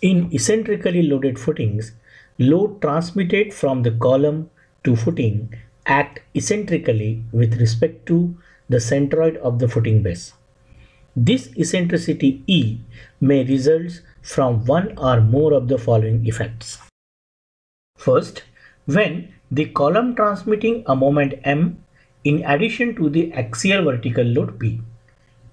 In eccentrically loaded footings, load transmitted from the column to footing act eccentrically with respect to the centroid of the footing base. This eccentricity E may result from one or more of the following effects. First, when the column transmitting a moment m in addition to the axial vertical load P.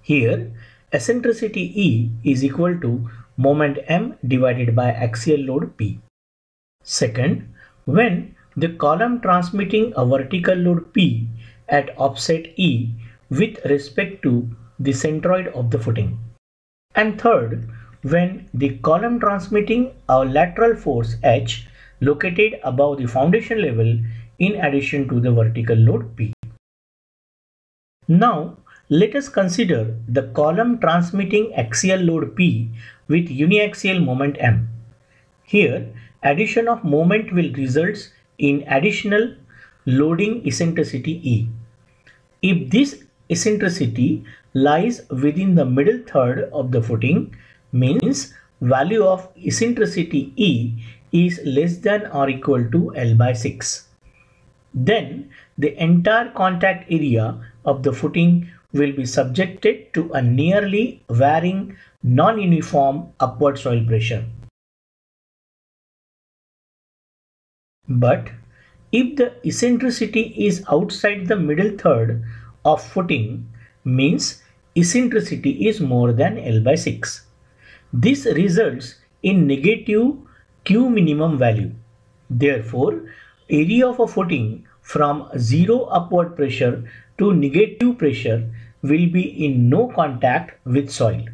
Here, eccentricity E is equal to moment m divided by axial load P. Second, when the column transmitting a vertical load P at offset E with respect to the centroid of the footing. And third, when the column transmitting a lateral force H located above the foundation level in addition to the vertical load P. Now, let us consider the column transmitting axial load P with uniaxial moment M. Here, addition of moment will result in additional loading eccentricity E. If this eccentricity lies within the middle third of the footing, means value of eccentricity E is less than or equal to L by 6. Then the entire contact area of the footing will be subjected to a nearly varying non-uniform upward soil pressure. But if the eccentricity is outside the middle third of footing, means eccentricity is more than L by 6. This results in negative Q minimum value. Therefore, area of a footing from zero upward pressure to negative pressure will be in no contact with soil.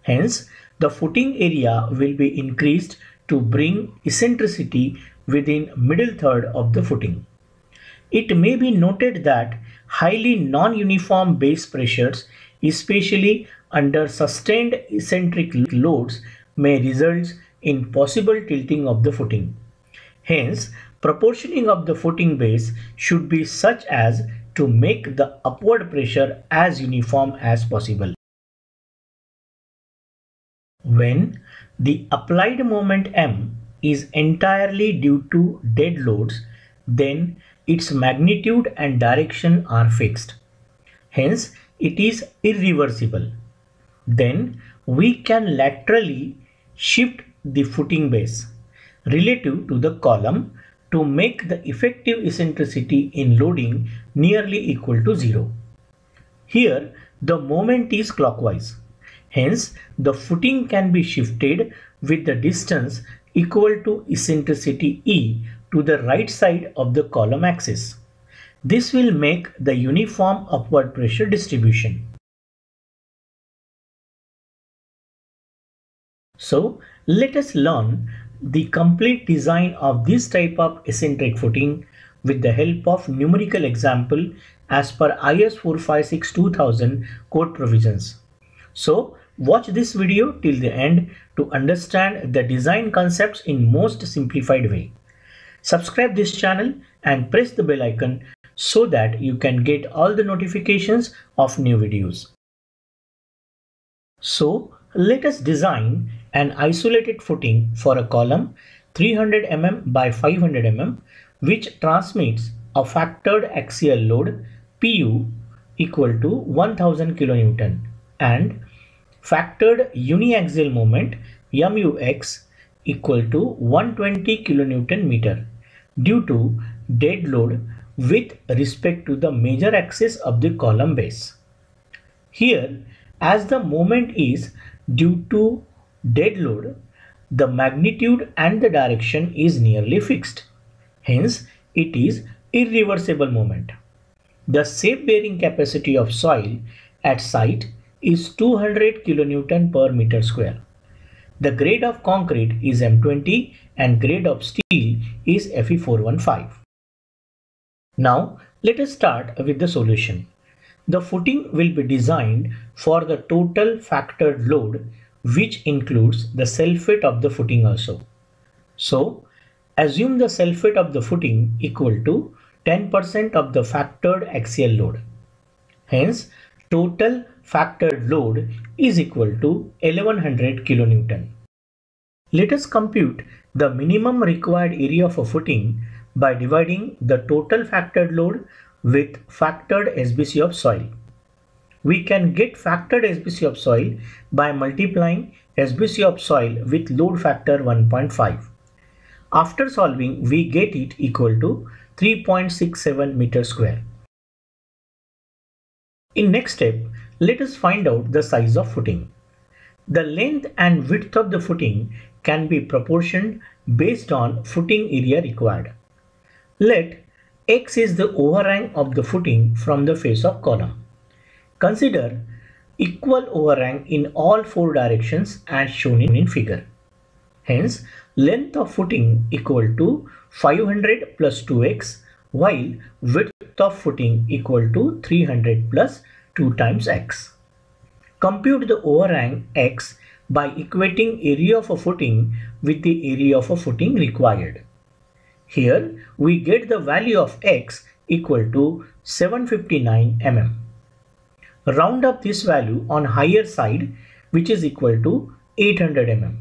Hence, the footing area will be increased to bring eccentricity within middle third of the footing. It may be noted that highly non-uniform base pressures, especially under sustained eccentric loads, may result in possible tilting of the footing. Hence, proportioning of the footing base should be such as to make the upward pressure as uniform as possible. When the applied moment M is entirely due to dead loads, then its magnitude and direction are fixed. Hence, it is irreversible. Then we can laterally shift the footing base relative to the column to make the effective eccentricity in loading nearly equal to 0. Here, the moment is clockwise. Hence, the footing can be shifted with the distance equal to eccentricity E to the right side of the column axis. This will make the uniform upward pressure distribution. So, let us learn the complete design of this type of eccentric footing with the help of numerical example as per IS 456-2000 code provisions. So, watch this video till the end to understand the design concepts in most simplified way. Subscribe this channel and press the bell icon so that you can get all the notifications of new videos. So, let us design an isolated footing for a column 300 mm by 500 mm which transmits a factored axial load Pu equal to 1000 kN and factored uniaxial moment MUX equal to 120 kN meter due to dead load with respect to the major axis of the column base. Here, as the moment is due to dead load, the magnitude and the direction is nearly fixed. Hence, it is irreversible moment. The safe bearing capacity of soil at site is 200 kN per meter square. The grade of concrete is M20 and grade of steel is Fe415. Now, let us start with the solution. The footing will be designed for the total factored load which includes the self-weight of the footing also. So, assume the self-weight of the footing equal to 10% of the factored axial load. Hence, total factored load is equal to 1100 kN. Let us compute the minimum required area of a footing by dividing the total factored load with factored SBC of soil. We can get factored SBC of soil by multiplying SBC of soil with load factor 1.5. After solving, we get it equal to 3.67 meters square. In next step, let us find out the size of footing. The length and width of the footing can be proportioned based on footing area required. Let x is the overhang of the footing from the face of column. Consider equal overhang in all four directions as shown in figure. Hence, length of footing equal to 500 plus 2x, while width of footing equal to 300 plus 2 times x. Compute the overhang x by equating area of a footing with the area of a footing required. Here we get the value of x equal to 759 mm. Round up this value on higher side, which is equal to 800 mm.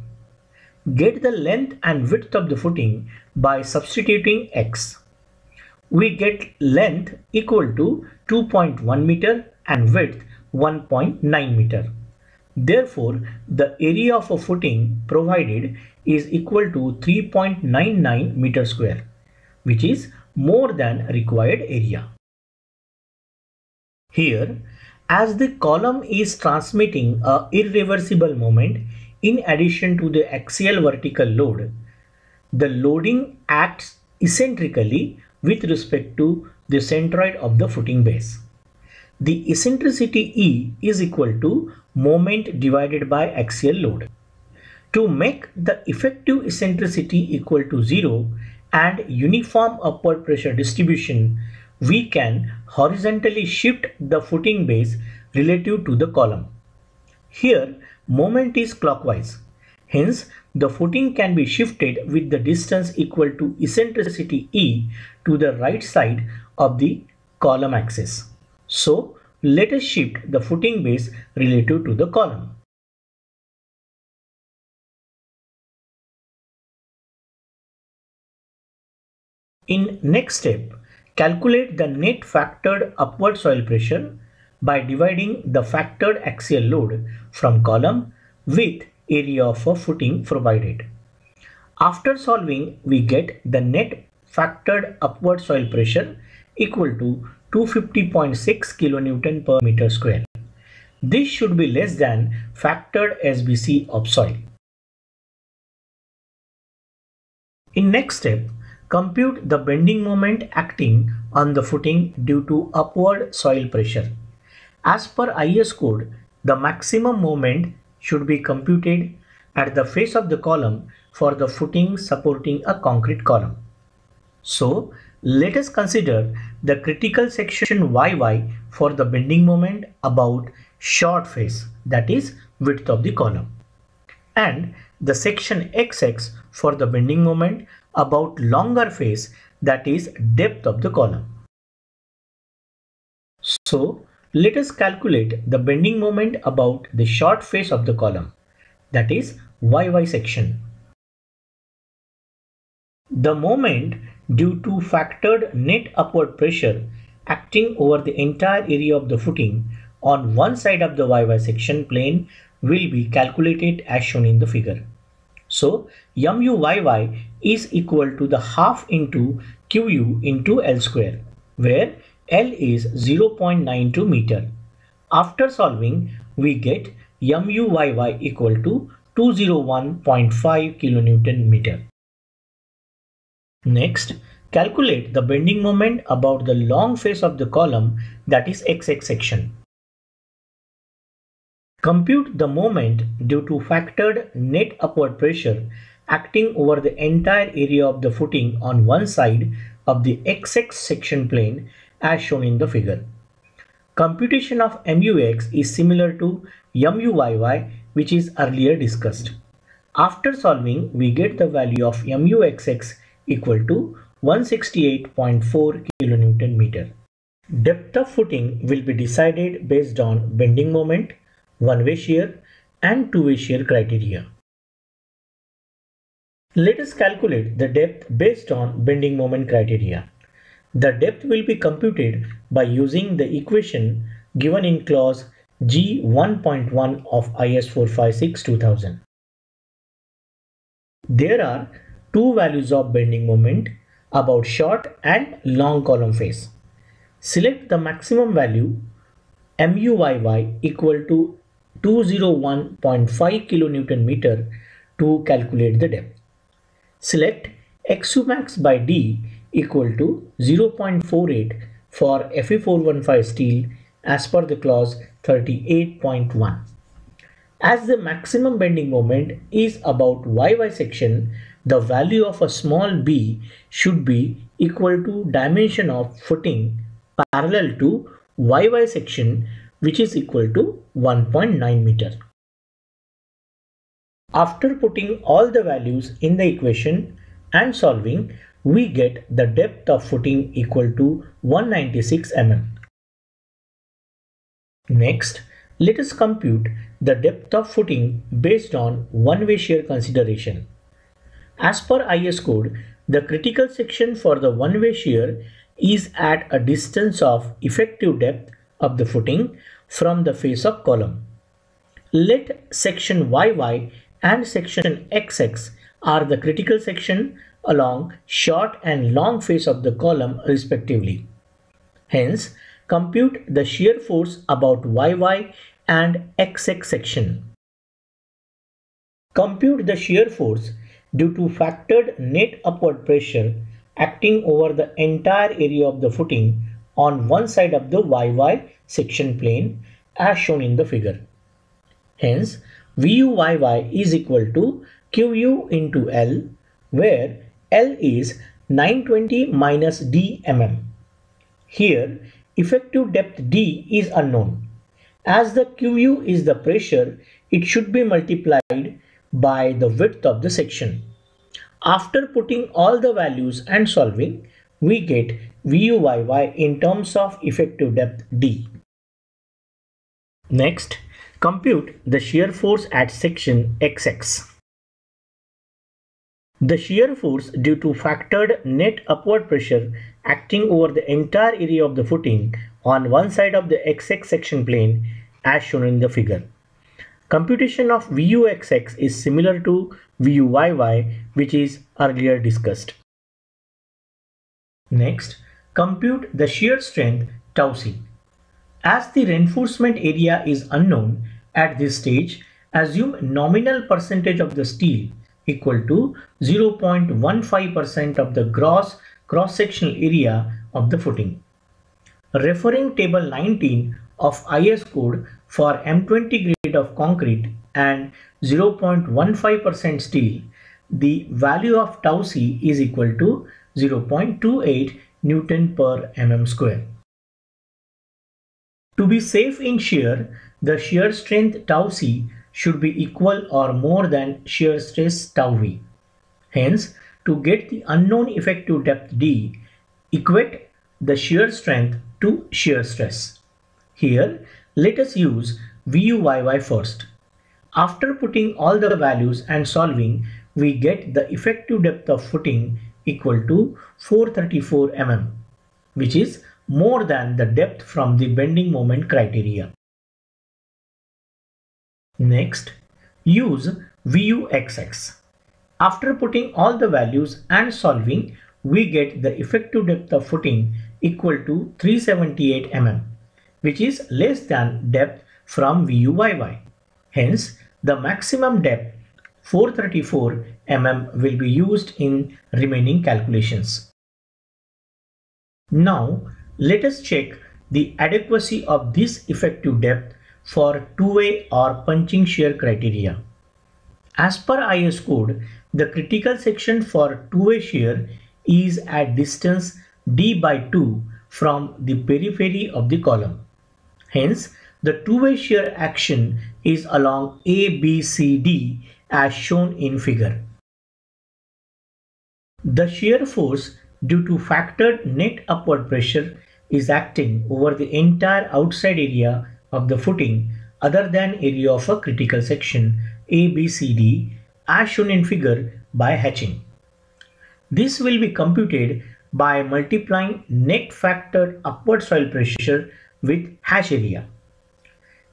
Get the length and width of the footing by substituting x. We get length equal to 2.1 meter and width 1.9 meter. Therefore, the area of a footing provided is equal to 3.99 meter square, which is more than required area. Here, as the column is transmitting a irreversible moment in addition to the axial vertical load, the loading acts eccentrically with respect to the centroid of the footing base. The eccentricity E is equal to moment divided by axial load. To make the effective eccentricity equal to 0 and uniform upward pressure distribution, we can horizontally shift the footing base relative to the column. Here, moment is clockwise. Hence, the footing can be shifted with the distance equal to eccentricity E to the right side of the column axis. So, let us shift the footing base relative to the column. In next step, calculate the net factored upward soil pressure by dividing the factored axial load from column with area of a footing provided. After solving, we get the net factored upward soil pressure equal to 250.6 kN per meter square. This should be less than factored SBC of soil. In next step, compute the bending moment acting on the footing due to upward soil pressure. As per IS code, the maximum moment should be computed at the face of the column for the footing supporting a concrete column. So, let us consider the critical section YY for the bending moment about short face, that is width of the column, and the section XX for the bending moment about longer face, that is depth of the column. So, let us calculate the bending moment about the short face of the column, that is YY section. The moment due to factored net upward pressure acting over the entire area of the footing on one side of the YY section plane will be calculated as shown in the figure. So, MUYY is equal to the half into QU into L square, where L is 0.92 meter. After solving, we get MUYY equal to 201.5 kilonewton meter. Next, calculate the bending moment about the long face of the column, that is XX section. Compute the moment due to factored net upward pressure acting over the entire area of the footing on one side of the XX section plane as shown in the figure. Computation of MUX is similar to MUYY, which is earlier discussed. After solving, we get the value of MUXX equal to 168.4 kilonewton meter. Depth of footing will be decided based on bending moment, one-way shear and two-way shear criteria. Let us calculate the depth based on bending moment criteria. The depth will be computed by using the equation given in clause G 1.1 of IS 456-2000. There are two values of bending moment about short and long column face. Select the maximum value MUYY equal to 201.5 kN meter to calculate the depth. Select XUmax by D equal to 0.48 for Fe415 steel as per the clause 38.1. As the maximum bending moment is about YY section, the value of a small b should be equal to dimension of footing parallel to YY section, which is equal to 1.9 meter. After putting all the values in the equation and solving, we get the depth of footing equal to 196 mm. Next, let us compute the depth of footing based on one-way shear consideration. As per IS code, the critical section for the one-way shear is at a distance of effective depth of the footing from the face of column. Let section YY and section XX are the critical section along short and long face of the column respectively. Hence, compute the shear force about YY and XX section. Compute the shear force due to factored net upward pressure acting over the entire area of the footing on one side of the YY section plane as shown in the figure. Hence, VUYY is equal to QU into L, where L is 920 minus D mm. Here, effective depth D is unknown. As the QU is the pressure, it should be multiplied by the width of the section. After putting all the values and solving, we get VUYY in terms of effective depth D. Next, compute the shear force at section XX. The shear force due to factored net upward pressure acting over the entire area of the footing on one side of the XX section plane as shown in the figure. Computation of VUXX is similar to VUYY, which is earlier discussed. Next, compute the shear strength tau c. As the reinforcement area is unknown at this stage, assume nominal percentage of the steel equal to 0.15% of the gross cross-sectional area of the footing. Referring table 19 of IS code for M20 grade of concrete and 0.15% steel, the value of tau c is equal to 0.28 Newton per mm square. To be safe in shear, the shear strength tau c should be equal or more than shear stress tau v. Hence, to get the unknown effective depth D, equate the shear strength to shear stress. Here, let us use VUYY first. After putting all the values and solving, we get the effective depth of footing equal to 434 mm, which is more than the depth from the bending moment criteria. Next, use VUXX. After putting all the values and solving, we get the effective depth of footing equal to 378 mm, which is less than depth from VUYY. Hence, the maximum depth 434 mm will be used in remaining calculations. Now, let us check the adequacy of this effective depth for two-way or punching shear criteria. As per IS code, the critical section for two-way shear is at distance D by 2 from the periphery of the column. Hence, the two-way shear action is along ABCD as shown in figure. The shear force due to factored net upward pressure is acting over the entire outside area of the footing other than area of a critical section ABCD as shown in figure by hatching. This will be computed by multiplying net factored upward soil pressure with hatch area.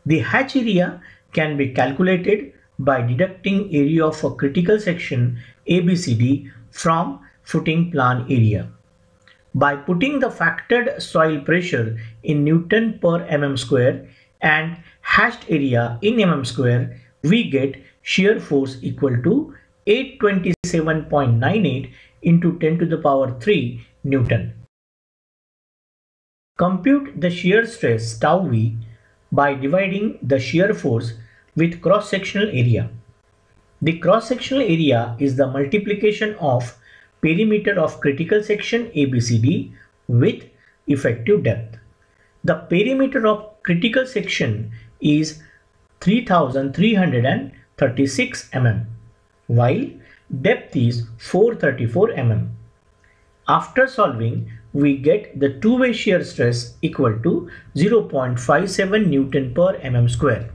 The hatch area can be calculated by deducting area of a critical section ABCD from footing plan area. By putting the factored soil pressure in Newton per mm square and hatched area in mm square, we get shear force equal to 827.98 into 10 to the power 3 Newton. Compute the shear stress tau V by dividing the shear force with cross-sectional area. The cross-sectional area is the multiplication of perimeter of critical section ABCD with effective depth. The perimeter of critical section is 3336 mm, while depth is 434 mm. After solving, we get the two-way shear stress equal to 0.57 Newton per mm square.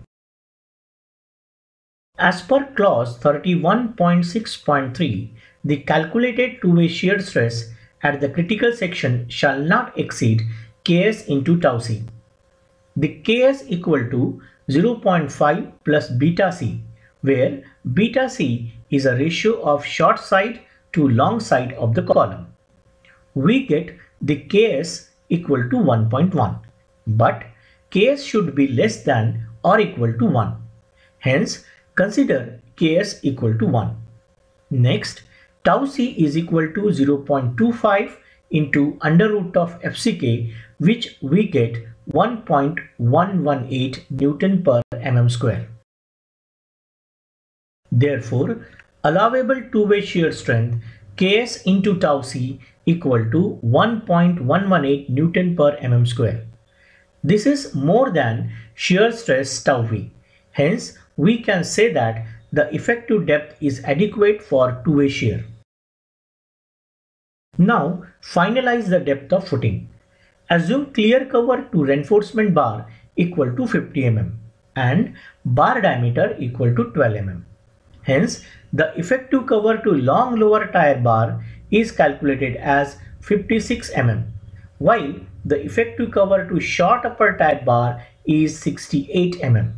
As per clause 31.6.3, the calculated two-way shear stress at the critical section shall not exceed Ks into tau c. The Ks equal to 0.5 plus beta c, where beta c is a ratio of short side to long side of the column. We get the Ks equal to 1.1, but Ks should be less than or equal to 1. Hence, consider Ks equal to 1. Next, tau c is equal to 0.25 into under root of FCK, which we get 1.118 Newton per mm square. Therefore, allowable two-way shear strength Ks into tau c equal to 1.118 Newton per mm square. This is more than shear stress tau v. Hence, we can say that the effective depth is adequate for two-way shear. Now, finalize the depth of footing. Assume clear cover to reinforcement bar equal to 50 mm and bar diameter equal to 12 mm. Hence, the effective cover to long lower tire bar is calculated as 56 mm, while the effective cover to short upper tire bar is 68 mm.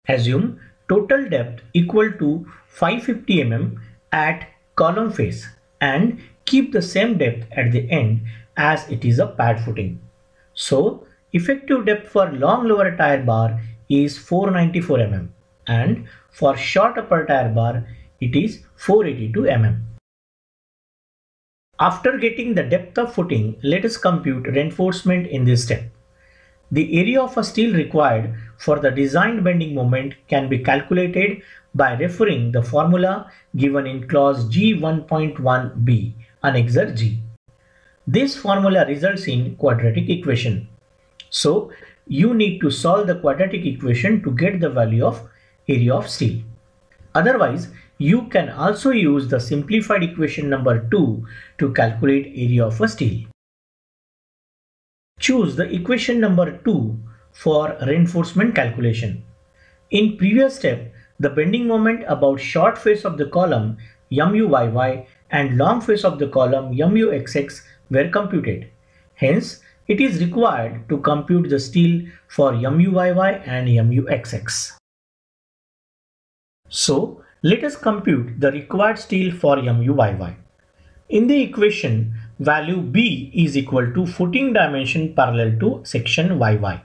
Assume total depth equal to 550 mm at column face and keep the same depth at the end as it is a pad footing. So, effective depth for long lower tire bar is 494 mm and for short upper tire bar it is 482 mm. After getting the depth of footing, let us compute reinforcement in this step. The area of a steel required for the designed bending moment can be calculated by referring the formula given in clause G1.1b, annexure G. This formula results in quadratic equation. So, you need to solve the quadratic equation to get the value of area of steel. Otherwise, you can also use the simplified equation number 2 to calculate area of a steel. Choose the equation number 2 for reinforcement calculation. In previous step, the bending moment about short face of the column MUYY and long face of the column MUXX were computed. Hence, it is required to compute the steel for MUYY and MUXX. So, let us compute the required steel for MUYY. In the equation, value B is equal to footing dimension parallel to section YY,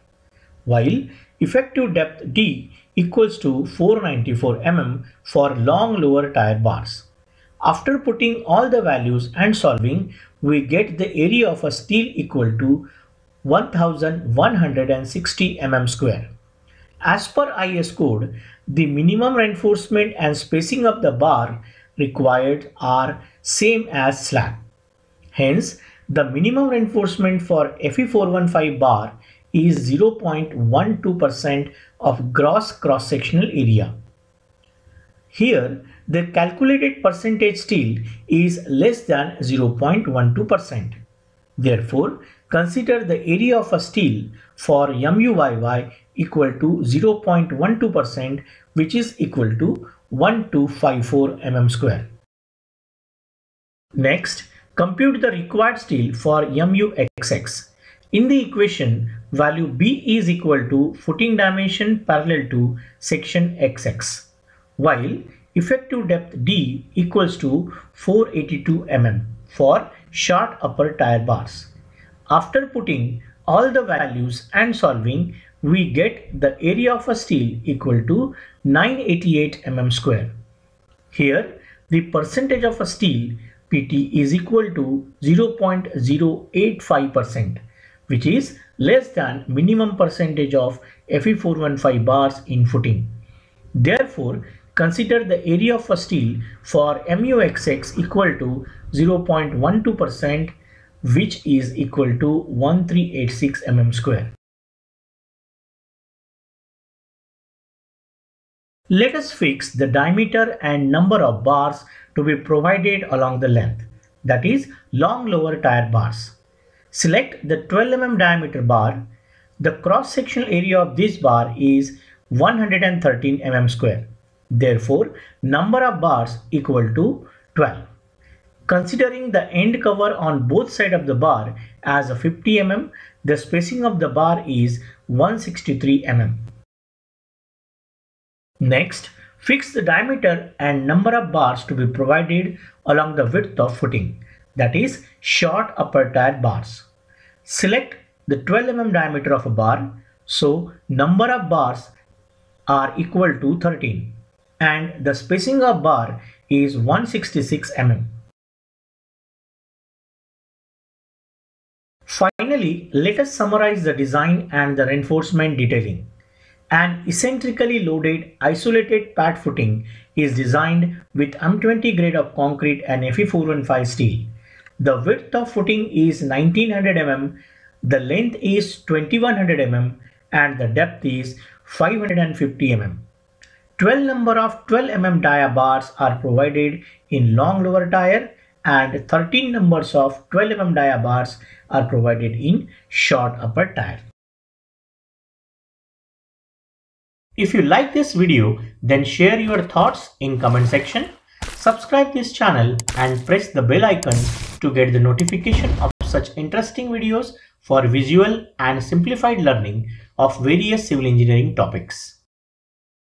while effective depth D equals to 494 mm for long lower tire bars. After putting all the values and solving, we get the area of a steel equal to 1160 mm square. As per IS code, the minimum reinforcement and spacing of the bar required are same as slab. Hence, the minimum reinforcement for Fe415 bar is 0.12% of gross cross-sectional area. Here, the calculated percentage steel is less than 0.12%. Therefore, consider the area of a steel for MUYY equal to 0.12%, which is equal to 0.1254 mm square. Next, compute the required steel for MUXX. In the equation, value B is equal to footing dimension parallel to section XX, while effective depth D equals to 482 mm for short upper tire bars. After putting all the values and solving, we get the area of a steel equal to 988 mm square. Here, the percentage of a steel PT is equal to 0.085%, which is less than minimum percentage of Fe415 bars in footing. Therefore, consider the area of a steel for MUXX equal to 0.12%, which is equal to 1386 mm square. Let us fix the diameter and number of bars to be provided along the length, that is long lower tire bars. Select the 12 mm diameter bar. The cross-sectional area of this bar is 113 mm square. Therefore, number of bars equal to 12. Considering the end cover on both sides of the bar as a 50 mm, the spacing of the bar is 163 mm. Next, fix the diameter and number of bars to be provided along the width of footing, that is short upper tire bars. Select the 12 mm diameter of a bar, so number of bars are equal to 13 and the spacing of bar is 166 mm. Finally, let us summarize the design and the reinforcement detailing. An eccentrically loaded isolated pad footing is designed with M20 grade of concrete and Fe415 steel. The width of footing is 1900 mm, the length is 2100 mm and the depth is 550 mm. 12 number of 12 mm dia bars are provided in long lower tire and 13 numbers of 12 mm dia bars are provided in short upper tire. If you like this video, then share your thoughts in comment section, subscribe this channel and press the bell icon to get the notification of such interesting videos for visual and simplified learning of various civil engineering topics.